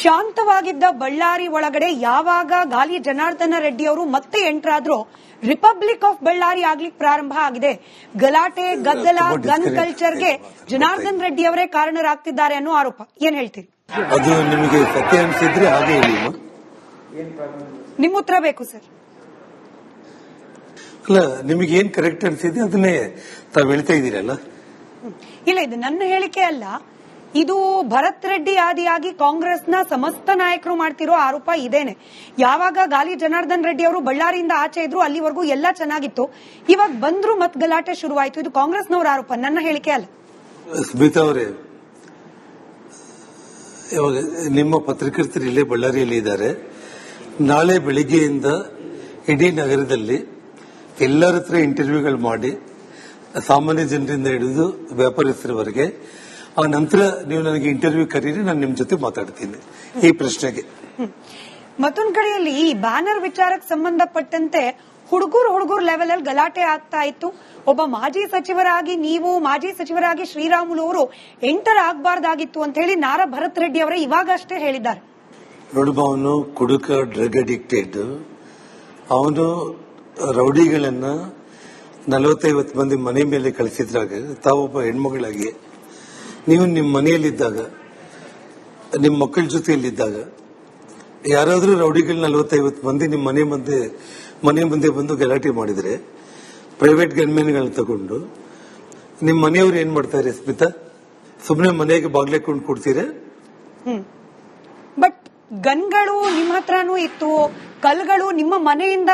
ಶಾಂತವಾಗಿದ್ದ ಬಳ್ಳಾರಿ ಒಳಗಡೆ ಯಾವಾಗ ಗಾಲಿ ಜನಾರ್ದನ ರೆಡ್ಡಿ ಅವರು ಮತ್ತೆ ಎಂಟರ್ ಆದ್ರೂ ರಿಪಬ್ಲಿಕ್ ಆಫ್ ಬಳ್ಳಾರಿ ಆಗ್ಲಿಕ್ಕೆ ಪ್ರಾರಂಭ ಆಗಿದೆ. ಗಲಾಟೆ, ಗದ್ದಲ, ಗನ್ ಕಲ್ಚರ್ಗೆ ಜನಾರ್ದನ್ ರೆಡ್ಡಿ ಅವರೇ ಕಾರಣರಾಗ್ತಿದ್ದಾರೆ ಅನ್ನೋ ಆರೋಪ. ಏನ್ ಹೇಳ್ತೀರಿ? ಅದು ನಿಮಗೆ ಸತ್ಯ ಅನ್ಸಿದ್ರೆ ಹಾಗೆ ಹೇಳಿ. ನಿಮ್ಮ ಉತ್ತರ ಬೇಕು ಸರ್. ಅಲ್ಲ, ನಿಮಗೆ ಏನ್ ಕರೆಕ್ಟ್ ಅನ್ಸಿದೆ ಅದನ್ನೇ ತಾವ್ ಹೇಳ್ತಾ ಇದ್ದೀರಲ್ಲ. ಇಲ್ಲ, ಇದು ನನ್ನ ಹೇಳಿಕೆ ಅಲ್ಲ. ಇದು ಭರತ್ ರೆಡ್ಡಿ ಆದಿಯಾಗಿ ಕಾಂಗ್ರೆಸ್ನ ಸಮಸ್ತ ನಾಯಕರು ಮಾಡ್ತಿರೋ ಆರೋಪ ಇದೇನೆ. ಯಾವಾಗ ಗಾಲಿ ಜನಾರ್ದನ್ ರೆಡ್ಡಿ ಅವರು ಬಳ್ಳಾರಿಯಿಂದ ಆಚೆ ಇದ್ರು ಅಲ್ಲಿವರೆಗೂ ಎಲ್ಲ ಚೆನ್ನಾಗಿತ್ತು. ಇವಾಗ ಬಂದ್ರು ಮತ್ ಗಲಾಟೆ ಶುರುವಾಯ್ತು. ಇದು ಕಾಂಗ್ರೆಸ್ನವರ ಆರೋಪ, ನನ್ನ ಹೇಳಿಕೆ ಅಲ್ಲ. ಸ್ಮಿತಾ ಅವರೇ, ಇವಾಗ ನಿಮ್ಮ ಪತ್ರಕರ್ತರು ಇಲ್ಲೇ ಬಳ್ಳಾರಿಯಲ್ಲಿ ಇದ್ದಾರೆ. ನಾಳೆ ಬೆಳಿಗ್ಗೆಯಿಂದ ಇಡೀ ನಗರದಲ್ಲಿ ಎಲ್ಲರ ಹತ್ರ ಇಂಟರ್ವ್ಯೂಗಳು ಮಾಡಿ, ಸಾಮಾನ್ಯ ಜನರಿಂದ ಹಿಡಿದು ವ್ಯಾಪಾರಸ್ಥರವರೆಗೆ, ಆ ನಂತರ ನೀವು ನನಗೆ ಇಂಟರ್ವ್ಯೂ ಕರೀರಿ, ನಾನು ನಿಮ್ ಜೊತೆ ಮಾತಾಡ್ತೀನಿ ಈ ಪ್ರಶ್ನೆಗೆ. ಮತ್ತೊಂದ್ ಕಡೆಯಲ್ಲಿ ಈ ಬ್ಯಾನರ್ ವಿಚಾರಕ್ಕೆ ಸಂಬಂಧಪಟ್ಟಂತೆ ಹುಡುಗರು ಲೆವೆಲ್ ಅಲ್ಲಿ ಗಲಾಟೆ ಆಗ್ತಾ ಇತ್ತು. ಒಬ್ಬ ಮಾಜಿ ಸಚಿವರಾಗಿ ನೀವು, ಮಾಜಿ ಸಚಿವರಾಗಿ ಶ್ರೀರಾಮುಲು ಅವರು ಎಂಟರ್ ಆಗಬಾರ್ದಾಗಿತ್ತು ಅಂತ ಹೇಳಿ ನಾರಾ ಭರತ್ ರೆಡ್ಡಿ ಅವರೇ ಇವಾಗ ಅಷ್ಟೇ ಹೇಳಿದ್ದಾರೆ. ನೋಡಮ್ಮ, ಅವನು ಕುಡುಕ, ಡ್ರಗ್ ಅಡಿಕ್ಟೆಡ್. ಅವನು ರೌಡಿಗಳನ್ನ 40-50 ಮಂದಿ ಮನೆ ಮೇಲೆ ಕಳಿಸಿದ್ರಾಗ ತಾವೊಬ್ಬ ಹೆಣ್ಮಗಳಾಗಿ ನೀವು ನಿಮ್ಮ ಮನೆಯಲ್ಲಿದ್ದಾಗ, ನಿಮ್ಮ ಮಕ್ಕಳ ಜೊತೆಯಲ್ಲಿದ್ದಾಗ ಯಾರಾದ್ರೂ ರೌಡಿಗಳು 40-50 ಮಂದಿ ನಿಮ್ಮ ಮನೆ ಮುಂದೆ ಬಂದು ಗಲಾಟೆ ಮಾಡಿದ್ರೆ ಪ್ರೈವೇಟ್ ಗನ್ಮೆನ್ಗಳನ್ನ ತಗೊಂಡು ನಿಮ್ಮ ಮನೆಯವ್ರು ಏನ್ ಮಾಡ್ತಾರೆ ಸ್ಮಿತಾ? ಸುಮ್ಮನೆ ಮನೆಗೆ ಬಾಗ್ಲೆಕೊಂಡು ಕೊಡ್ತೀರಾ? ಬಟ್ ಗನ್ಗಳು ನಿಮ್ಮ ಹತ್ರನೂ ಇತ್ತು, ಕಲ್ಗಳು ನಿಮ್ಮ ಮನೆಯಿಂದ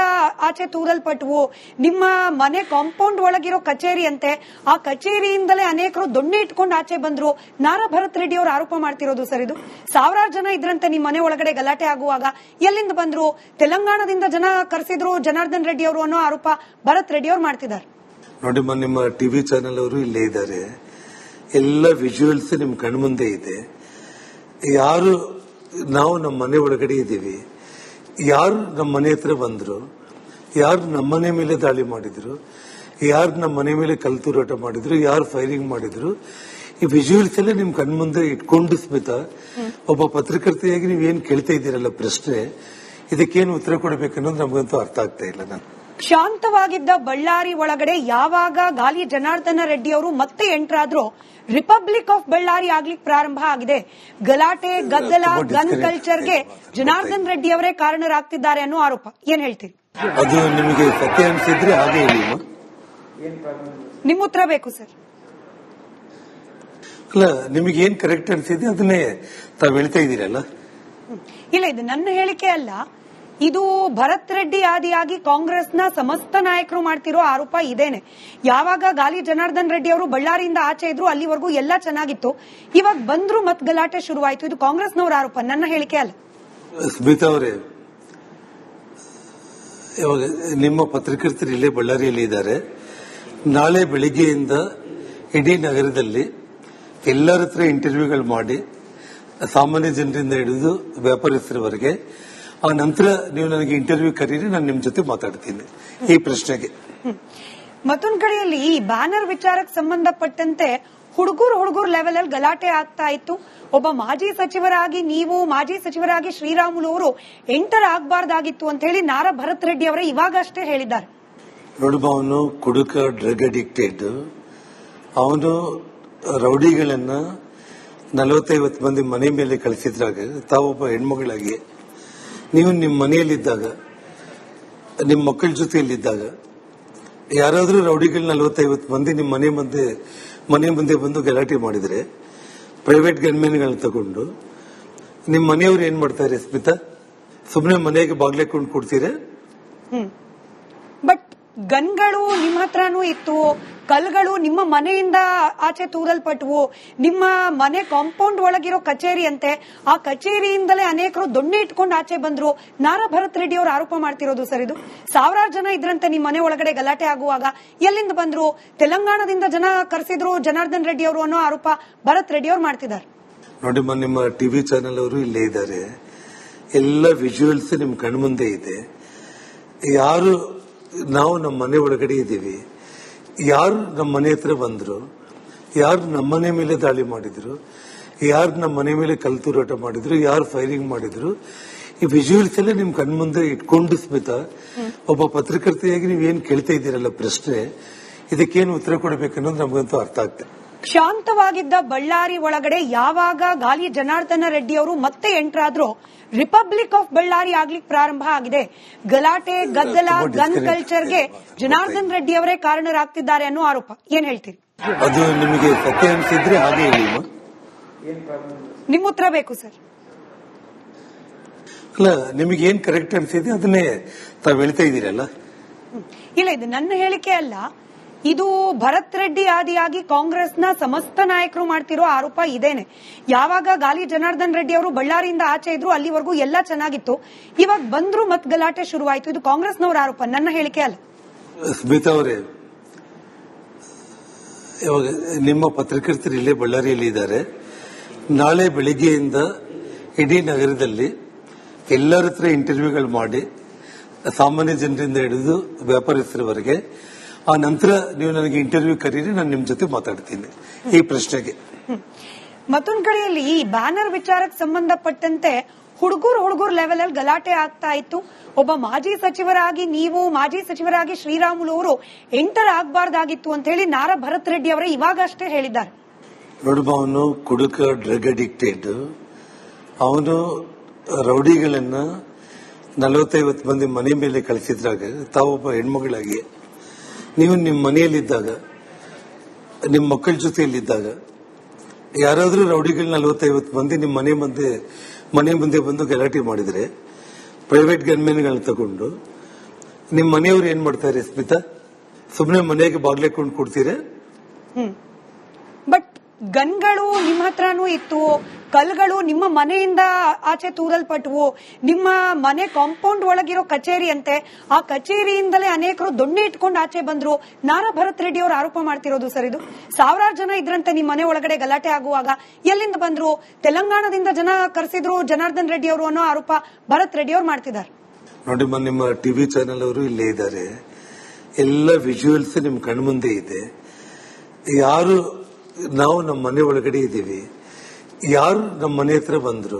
ಆಚೆ ತೂರಲ್ಪಟ್ಟವು. ನಿಮ್ಮ ಮನೆ ಕಾಂಪೌಂಡ್ ಒಳಗಿರೋ ಕಚೇರಿ ಅಂತೆ, ಆ ಕಚೇರಿಯಿಂದಲೇ ಅನೇಕರು ದೊಣ್ಣೆ ಇಟ್ಕೊಂಡು ಆಚೆ ಬಂದ್ರು. ನಾರಾ ಭರತ್ ರೆಡ್ಡಿ ಅವರು ಆರೋಪ ಮಾಡ್ತಿರೋದು ಸರ್ ಇದು. ಸಾವಿರಾರು ಜನ ಇದ್ರಂತೆ ನಿಮ್ಮ ಮನೆ ಒಳಗಡೆ ಗಲಾಟೆ ಆಗುವಾಗ. ಎಲ್ಲಿಂದ ಬಂದ್ರು? ತೆಲಂಗಾಣದಿಂದ ಜನ ಕರೆಸಿದ್ರು ಜನಾರ್ದನ್ ರೆಡ್ಡಿ ಅವರು ಅನ್ನೋ ಆರೋಪ ಭರತ್ ರೆಡ್ಡಿ ಅವರು ಮಾಡ್ತಿದ್ದಾರೆ. ನೋಡಿಮ್ಮ, ನಿಮ್ಮ ಟಿವಿ ಚಾನೆಲ್ ಅವರು ಇಲ್ಲೇ ಇದ್ದಾರೆ. ಎಲ್ಲ ವಿಜುವಲ್ಸ್ ನಿಮ್ ಕಣ್ಮುಂದೆ ಇದೆ. ಯಾರು ನಾವು ನಮ್ಮ ಮನೆ ಒಳಗಡೆ ಇದ್ದೀವಿ, ಯಾರು ನಮ್ಮ ಮನೆ ಹತ್ರ ಬಂದ್ರು, ಯಾರು ನಮ್ಮ ಮನೆ ಮೇಲೆ ದಾಳಿ ಮಾಡಿದ್ರು, ಯಾರು ನಮ್ಮ ಮನೆ ಮೇಲೆ ಕಲ್ತೂರಾಟ ಮಾಡಿದ್ರು, ಯಾರು ಫೈರಿಂಗ್ ಮಾಡಿದ್ರು, ಈ ವಿಜುವಲ್ಸ್ ಎಲ್ಲ ನಿಮ್ ಕಣ್ಮುಂದೆ ಇಟ್ಕೊಂಡು ಸ್ಮಿತಾ, ಒಬ್ಬ ಪತ್ರಕರ್ತೆಯಾಗಿ ನೀವೇನ್ ಕೇಳ್ತಾ ಇದ್ದೀರಲ್ಲ ಪ್ರಶ್ನೆ, ಇದಕ್ಕೇನು ಉತ್ತರ ಕೊಡಬೇಕನ್ನೋದು ನಮಗಂತೂ ಅರ್ಥ ಆಗ್ತಾ ಇಲ್ಲ. ನಾನು ಶಾಂತವಾಗಿದ್ದ ಬಳ್ಳಾರಿ ಒಳಗಡೆ ಯಾವಾಗ ಗಾಲಿ ಜನಾರ್ದನ ರೆಡ್ಡಿ ಅವರು ಮತ್ತೆ ಎಂಟರ್ ಆದ್ರೂ ರಿಪಬ್ಲಿಕ್ ಆಫ್ ಬಳ್ಳಾರಿ ಆಗ್ಲಿಕ್ಕೆ ಪ್ರಾರಂಭ ಆಗಿದೆ. ಗಲಾಟೆ, ಗದ್ದಲ, ಗನ್ ಕಲ್ಚರ್ಗೆ ಜನಾರ್ದನ್ ರೆಡ್ಡಿ ಅವರೇ ಕಾರಣರಾಗ್ತಿದ್ದಾರೆ ಅನ್ನೋ ಆರೋಪ. ಏನ್ ಹೇಳ್ತೀರಿ? ಅದು ನಿಮಗೆ ಸತ್ಯ ಅನ್ಸಿದ್ರೆ ಹಾಗೆ ಹೇಳಿ. ನಿಮ್ಮ ಉತ್ತರ ಬೇಕು ಸರ್. ಅಲ್ಲ, ನಿಮಗೆ ಏನ್ ಕರೆಕ್ಟ್ ಅನ್ಸಿದೆ ಅದನ್ನೇ ತಾವ್ ಹೇಳ್ತಾ ಇದ್ದೀರಲ್ಲ. ಇಲ್ಲ, ಇದು ನನ್ನ ಹೇಳಿಕೆ ಅಲ್ಲ. ಇದು ಭರತ್ ರೆಡ್ಡಿ ಆದಿಯಾಗಿ ಕಾಂಗ್ರೆಸ್ನ ಸಮಸ್ತ ನಾಯಕರು ಮಾಡ್ತಿರೋ ಆರೋಪ ಇದೇನೆ. ಯಾವಾಗ ಗಾಲಿ ಜನಾರ್ದನ್ ರೆಡ್ಡಿ ಅವರು ಬಳ್ಳಾರಿಯಿಂದ ಆಚೆ ಇದ್ರು ಅಲ್ಲಿವರೆಗೂ ಎಲ್ಲ ಚೆನ್ನಾಗಿತ್ತು. ಇವಾಗ ಬಂದ್ರು ಮತ್ ಗಲಾಟೆ ಶುರುವಾಯ್ತು. ಇದು ಕಾಂಗ್ರೆಸ್ನವರ ಆರೋಪ, ನನ್ನ ಹೇಳಿಕೆ ಅಲ್ಲ. ಸ್ಮಿತಾ ಅವರೇ, ಇವಾಗ ನಿಮ್ಮ ಪತ್ರಕರ್ತರು ಇಲ್ಲೇ ಬಳ್ಳಾರಿಯಲ್ಲಿ ಇದ್ದಾರೆ. ನಾಳೆ ಬೆಳಿಗ್ಗೆಯಿಂದ ಇಡೀ ನಗರದಲ್ಲಿ ಎಲ್ಲರ ಹತ್ರ ಇಂಟರ್ವ್ಯೂಗಳು ಮಾಡಿ, ಸಾಮಾನ್ಯ ಜನರಿಂದ ಹಿಡಿದು ವ್ಯಾಪಾರಸ್ಥರವರೆಗೆ, ಆ ನಂತರ ನೀವು ನನಗೆ ಇಂಟರ್ವ್ಯೂ ಕರೀರಿ, ನಾನು ನಿಮ್ ಜೊತೆ ಮಾತಾಡ್ತೀನಿ ಈ ಪ್ರಶ್ನೆಗೆ. ಮತ್ತೊಂದ್ ಕಡೆಯಲ್ಲಿ ಈ ಬ್ಯಾನರ್ ವಿಚಾರಕ್ಕೆ ಸಂಬಂಧಪಟ್ಟಂತೆ ಹುಡುಗರು ಲೆವೆಲ್ ಅಲ್ಲಿ ಗಲಾಟೆ ಆಗ್ತಾ ಇತ್ತು. ಒಬ್ಬ ಮಾಜಿ ಸಚಿವರಾಗಿ ನೀವು, ಮಾಜಿ ಸಚಿವರಾಗಿ ಶ್ರೀರಾಮುಲು ಅವರು ಎಂಟರ್ ಆಗಬಾರ್ದಾಗಿತ್ತು ಅಂತ ಹೇಳಿ ನಾರಾ ಭರತ್ ರೆಡ್ಡಿ ಅವರೇ ಇವಾಗ ಅಷ್ಟೇ ಹೇಳಿದ್ದಾರೆ. ನೋಡಮ್ಮ, ಅವನು ಕುಡುಕ, ಡ್ರಗ್ ಅಡಿಕ್ಟೆಡ್. ಅವನು ರೌಡಿಗಳನ್ನ 40-50 ಮಂದಿ ಮನೆ ಮೇಲೆ ಕಳಿಸಿದ್ರಾಗ ತಾವೊಬ್ಬ ಹೆಣ್ಮಗಳಾಗಿ ನೀವು ನಿಮ್ಮ ಮನೆಯಲ್ಲಿದ್ದಾಗ, ನಿಮ್ಮ ಮಕ್ಕಳ ಜೊತೆಯಲ್ಲಿದ್ದಾಗ ಯಾರಾದ್ರೂ ರೌಡಿಗಳು 40-50 ಮಂದಿ ನಿಮ್ಮ ಮನೆ ಮುಂದೆ ಬಂದು ಗಲಾಟೆ ಮಾಡಿದ್ರೆ ಪ್ರೈವೇಟ್ ಗನ್ಮೆನ್ಗಳನ್ನ ತಗೊಂಡು ನಿಮ್ಮ ಮನೆಯವ್ರು ಏನ್ ಮಾಡ್ತಾರೆ ಸ್ಮಿತಾ? ಸುಮ್ಮನೆ ಮನೆಗೆ ಬಾಗ್ಲೆಕೊಂಡು ಕೊಡ್ತೀರಾ? ಬಟ್ ಗನ್ಗಳು ನಿಮ್ಮ ಹತ್ರನೂ ಇತ್ತು, ಕಲ್ಗಳು ನಿಮ್ಮ ಮನೆಯಿಂದ ಆಚೆ ತೂರಲ್ಪಟ್ಟವು. ನಿಮ್ಮ ಮನೆ ಕಾಂಪೌಂಡ್ ಒಳಗಿರೋ ಕಚೇರಿ ಅಂತೆ, ಆ ಕಚೇರಿಯಿಂದಲೇ ಅನೇಕರು ದೊಣ್ಣೆ ಇಟ್ಕೊಂಡು ಆಚೆ ಬಂದ್ರು. ನಾರಾ ಭರತ್ ರೆಡ್ಡಿ ಅವರು ಆರೋಪ ಮಾಡ್ತಿರೋದು ಸರ್ ಇದು. ಸಾವಿರಾರು ಜನ ಇದ್ರಂತೆ ನಿಮ್ಮ ಮನೆ ಒಳಗಡೆ ಗಲಾಟೆ ಆಗುವಾಗ. ಎಲ್ಲಿಂದ ಬಂದ್ರು? ತೆಲಂಗಾಣದಿಂದ ಜನ ಕರೆಸಿದ್ರು ಜನಾರ್ದನ್ ರೆಡ್ಡಿ ಅವರು ಅನ್ನೋ ಆರೋಪ ಭರತ್ ರೆಡ್ಡಿ ಅವರು ಮಾಡ್ತಿದ್ದಾರೆ. ನೋಡಿಮ್ಮ, ನಿಮ್ಮ ಟಿವಿ ಚಾನೆಲ್ ಅವರು ಇಲ್ಲೇ ಇದ್ದಾರೆ. ಎಲ್ಲ ವಿಜುವಲ್ಸ್ ನಿಮ್ ಕಣ್ಮುಂದೆ ಇದೆ. ಯಾರು ನಾವು ನಮ್ಮ ಮನೆ ಒಳಗಡೆ ಇದ್ದೀವಿ, ಯಾರು ನಮ್ಮ ಮನೆ ಹತ್ರ ಬಂದ್ರು, ಯಾರು ನಮ್ಮ ಮನೆ ಮೇಲೆ ದಾಳಿ ಮಾಡಿದ್ರು, ಯಾರು ನಮ್ಮ ಮನೆ ಮೇಲೆ ಕಲ್ತೂರಾಟ ಮಾಡಿದ್ರು, ಯಾರು ಫೈರಿಂಗ್ ಮಾಡಿದ್ರು, ಈ ವಿಜುವಲ್ಸ್ ಎಲ್ಲ ನಿಮ್ ಕಣ್ಮುಂದೆ ಇಟ್ಕೊಂಡು ಸ್ಮಿತಾ, ಒಬ್ಬ ಪತ್ರಕರ್ತೆಯಾಗಿ ನೀವೇನ್ ಕೇಳ್ತಾ ಇದ್ದೀರಲ್ಲ ಪ್ರಶ್ನೆ, ಇದಕ್ಕೇನು ಉತ್ತರ ಕೊಡಬೇಕನ್ನೋದು ನಮಗಂತೂ ಅರ್ಥ ಆಗ್ತದೆ. ಶಾಂತವಾಗಿದ್ದ ಬಳ್ಳಾರಿ ಒಳಗಡೆ ಯಾವಾಗ ಗಾಲಿ ಜನಾರ್ದನ ರೆಡ್ಡಿ ಅವರು ಮತ್ತೆ ಎಂಟರ್ ಆದ್ರೂ ರಿಪಬ್ಲಿಕ್ ಆಫ್ ಬಳ್ಳಾರಿ ಆಗ್ಲಿಕ್ಕೆ ಪ್ರಾರಂಭ ಆಗಿದೆ. ಗಲಾಟೆ, ಗದ್ದಲ, ಗನ್ ಕಲ್ಚರ್ಗೆ ಜನಾರ್ದನ್ ರೆಡ್ಡಿ ಅವರೇ ಕಾರಣರಾಗ್ತಿದ್ದಾರೆ ಅನ್ನೋ ಆರೋಪ. ಏನ್ ಹೇಳ್ತೀರಿ? ಅದು ನಿಮಗೆ ಸತ್ಯ ಅನಿಸಿದ್ರೆ ಹಾಗೆ ಹೇಳಿ. ನಿಮ್ಮ ಉತ್ತರ ಬೇಕು ಸರ್. ಅಲ್ಲ, ನಿಮಗೆ ಏನ್ ಕರೆಕ್ಟ್ ಅನ್ಸಿದೆ ಅದನ್ನೇ ತಾವ್ ಹೇಳ್ತಾ ಇದ್ದೀರಲ್ಲ. ಇಲ್ಲ, ಇದು ನನ್ನ ಹೇಳಿಕೆ ಅಲ್ಲ. ಇದು ಭರತ್ ರೆಡ್ಡಿ ಆದಿಯಾಗಿ ಕಾಂಗ್ರೆಸ್ನ ಸಮಸ್ತ ನಾಯಕರು ಮಾಡ್ತಿರೋ ಆರೋಪ ಇದೇನೆ. ಯಾವಾಗ ಗಾಲಿ ಜನಾರ್ದನ್ ರೆಡ್ಡಿ ಅವರು ಬಳ್ಳಾರಿಯಿಂದ ಆಚೆ ಇದ್ರು ಅಲ್ಲಿವರೆಗೂ ಎಲ್ಲ ಚೆನ್ನಾಗಿತ್ತು. ಇವಾಗ ಬಂದ್ರು ಮತ್ ಗಲಾಟೆ ಶುರುವಾಯಿತು. ಇದು ಕಾಂಗ್ರೆಸ್ನವರ ಆರೋಪ, ನನ್ನ ಹೇಳಿಕೆ ಅಲ್ಲ. ಸ್ಮಿತಾ ಅವರೇ, ಇವಾಗ ನಿಮ್ಮ ಪತ್ರಕರ್ತರು ಇಲ್ಲೇ ಬಳ್ಳಾರಿಯಲ್ಲಿ ಇದ್ದಾರೆ. ನಾಳೆ ಬೆಳಿಗ್ಗೆಯಿಂದ ಇಡೀ ನಗರದಲ್ಲಿ ಎಲ್ಲರ ಹತ್ರ ಇಂಟರ್ವ್ಯೂಗಳು ಮಾಡಿ, ಸಾಮಾನ್ಯ ಜನರಿಂದ ಹಿಡಿದು ವ್ಯಾಪಾರಸ್ಥರವರೆಗೆ, ಆ ನಂತರ ನೀವು ನನಗೆ ಇಂಟರ್ವ್ಯೂ ಕರೀರಿ, ನಾನು ನಿಮ್ ಜೊತೆ ಮಾತಾಡ್ತೀನಿ ಈ ಪ್ರಶ್ನೆಗೆ. ಮತ್ತೊಂದ್ ಕಡೆಯಲ್ಲಿ ಈ ಬ್ಯಾನರ್ ವಿಚಾರಕ್ಕೆ ಸಂಬಂಧಪಟ್ಟಂತೆ ಹುಡುಗರು ಲೆವೆಲ್ ಅಲ್ಲಿ ಗಲಾಟೆ ಆಗ್ತಾ ಇತ್ತು. ಒಬ್ಬ ಮಾಜಿ ಸಚಿವರಾಗಿ ನೀವು, ಮಾಜಿ ಸಚಿವರಾಗಿ ಶ್ರೀರಾಮುಲು ಅವರು ಎಂಟರ್ ಆಗಬಾರ್ದಾಗಿತ್ತು ಅಂತ ಹೇಳಿ ನಾರಾ ಭರತ್ ರೆಡ್ಡಿ ಅವರೇ ಇವಾಗ ಅಷ್ಟೇ ಹೇಳಿದ್ದಾರೆ. ನೋಡಮ್ಮ, ಅವನು ಕುಡುಕ, ಡ್ರಗ್ ಅಡಿಕ್ಟೆಡ್. ಅವನು ರೌಡಿಗಳನ್ನ 40-50 ಮಂದಿ ಮನೆ ಮೇಲೆ ಕಳಿಸಿದ್ರಾಗ ತಾವೊಬ್ಬ ಹೆಣ್ಮಗಳಾಗಿ ನೀವು ನಿಮ್ಮ ಮನೆಯಲ್ಲಿದ್ದಾಗ, ನಿಮ್ಮ ಮಕ್ಕಳ ಜೊತೆಯಲ್ಲಿದ್ದಾಗ ಯಾರಾದ್ರೂ ರೌಡಿಗಳು 40-50 ಮಂದಿ ನಿಮ್ಮ ಮನೆ ಮುಂದೆ ಬಂದು ಗಲಾಟೆ ಮಾಡಿದ್ರೆ ಪ್ರೈವೇಟ್ ಗನ್ಮೆನ್ಗಳನ್ನ ತಗೊಂಡು ನಿಮ್ಮ ಮನೆಯವರು ಏನ್ ಮಾಡ್ತಾರೆ ಸ್ಮಿತಾ? ಸುಮ್ಮನೆ ಮನೆಗೆ ಬಾಗ್ಲೇಕೊಂಡು ಕೊಡ್ತೀರಾ? ಬಟ್ ಗನ್ಗಳು ನಿಮ್ಮ ಹತ್ರನೂ ಇತ್ತು, ಕಲ್ಗಳು ನಿಮ್ಮ ಮನೆಯಿಂದ ಆಚೆ ತೂರಲ್ಪಟ್ಟವು. ನಿಮ್ಮ ಮನೆ ಕಾಂಪೌಂಡ್ ಒಳಗಿರೋ ಕಚೇರಿ ಅಂತೆ, ಆ ಕಚೇರಿಯಿಂದಲೇ ಅನೇಕರು ದೊಣ್ಣೆ ಇಟ್ಕೊಂಡು ಆಚೆ ಬಂದ್ರು. ನಾರಾ ಭರತ್ ರೆಡ್ಡಿ ಅವರು ಆರೋಪ ಮಾಡ್ತಿರೋದು ಸರ್ ಇದು. ಸಾವಿರಾರು ಜನ ಇದ್ರಂತೆ ನಿಮ್ಮ ಮನೆ ಒಳಗಡೆ ಗಲಾಟೆ ಆಗುವಾಗ. ಎಲ್ಲಿಂದ ಬಂದ್ರು? ತೆಲಂಗಾಣದಿಂದ ಜನ ಕರೆಸಿದ್ರು ಜನಾರ್ದನ್ ರೆಡ್ಡಿ ಅವರು ಅನ್ನೋ ಆರೋಪ ಭರತ್ ರೆಡ್ಡಿ ಅವರು ಮಾಡ್ತಿದ್ದಾರೆ. ನೋಡಿ, ನಿಮ್ಮ ಟಿವಿ ಚಾನೆಲ್ ಅವರು ಇಲ್ಲೇ ಇದ್ದಾರೆ. ಎಲ್ಲ ವಿಜುವಲ್ಸ್ ನಿಮ್ ಕಣ್ಮುಂದೆ ಇದೆ. ಯಾರು ನಾವು ನಮ್ಮ ಮನೆ ಒಳಗಡೆ ಇದ್ದೀವಿ, ಯಾರು ನಮ್ಮ ಮನೆ ಹತ್ರ ಬಂದ್ರು,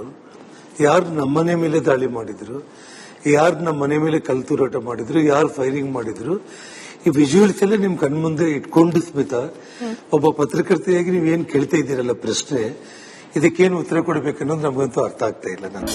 ಯಾರು ನಮ್ಮ ಮನೆ ಮೇಲೆ ದಾಳಿ ಮಾಡಿದ್ರು, ಯಾರು ನಮ್ಮ ಮನೆ ಮೇಲೆ ಕಲ್ತೂರಾಟ ಮಾಡಿದ್ರು, ಯಾರು ಫೈರಿಂಗ್ ಮಾಡಿದ್ರು, ಈ ವಿಜುವಲ್ಸ್ ಎಲ್ಲ ನಿಮ್ ಕಣ್ಮುಂದೆ ಇಟ್ಕೊಂಡು ಸ್ಮಿತಾ, ಒಬ್ಬ ಪತ್ರಕರ್ತೆಯಾಗಿ ನೀವೇನ್ ಕೇಳ್ತಾ ಇದ್ದೀರಲ್ಲ ಪ್ರಶ್ನೆ, ಇದಕ್ಕೇನು ಉತ್ತರ ಕೊಡಬೇಕನ್ನೋದು ನಮಗಂತೂ ಅರ್ಥ ಆಗ್ತಾ ಇಲ್ಲ. ನಾನು